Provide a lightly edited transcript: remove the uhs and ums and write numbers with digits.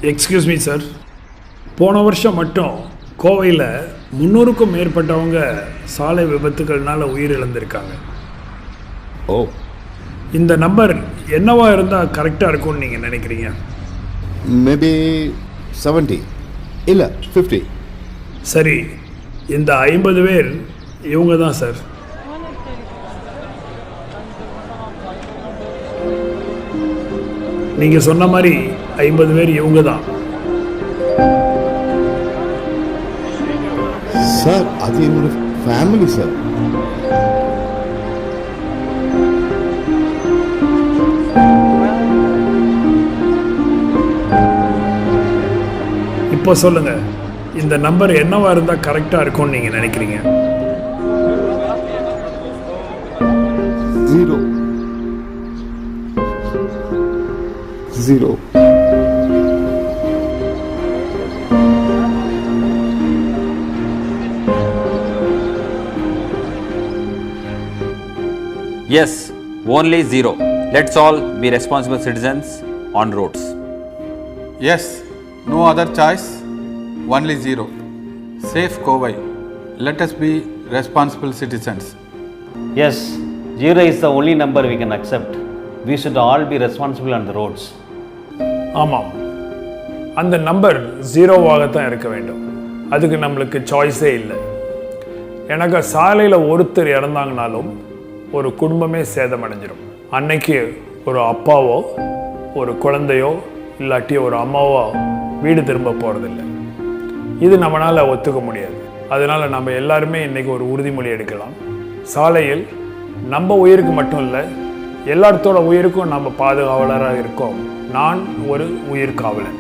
Excuse me sir, போன வருஷம் மட்டும் கோவையில் 300க்கும் மேற்பட்டவங்க சாலை விபத்துக்கள்னால உயிர் இழந்திருக்காங்க. ஓ, இந்த நம்பர் என்னவா இருந்தால் கரெக்டாக இருக்கும்னு நீங்கள் நினைக்கிறீங்க? மேபி 70 இல்லை 50. சரி, இந்த 50 பேர் இவங்க தான் சார். நீங்கள் சொன்ன மாதிரி 50 பேர் இவங்க தான். சார், அது என்னோட ஃபேமிலி சார். இப்போ சொல்லுங்க, இந்த நம்பர் என்னவா இருந்தால் கரெக்டாக இருக்கும்னு நீங்கள் நினைக்கிறீங்க? 0. Yes, only 0. Let's all be responsible citizens on roads. Yes, no other choice, only 0. Safe Kovai. Let us be responsible citizens. Yes, 0 is the only number we can accept. We should all be responsible on the roads. ஆமாம், அந்த number 0வாகத்தான் இருக்க வேண்டும். அதுக்கு நம்மளுக்கு சாய்ஸே இல்லை. எனக்கு சாலையில் ஒருத்தர் இறந்தாங்கனாலும் ஒரு குடும்பமே சேதமடைஞ்சிடும். அன்னைக்கு ஒரு அப்பாவோ ஒரு குழந்தையோ இல்லாட்டி ஒரு அம்மாவோ வீடு திரும்ப போகிறதில்லை. இது நம்மளால் ஒத்துக்க முடியாது. அதனால் நம்ம எல்லாருமே இன்றைக்கி ஒரு உறுதிமொழி எடுக்கலாம். சாலையில் நம்ம உயிருக்கு மட்டும் இல்லை, எல்லாத்தோட உயிருக்கும் நம்ம பாதுகாவலராக இருக்கோம். நான் ஒரு உயிர் காவலன்.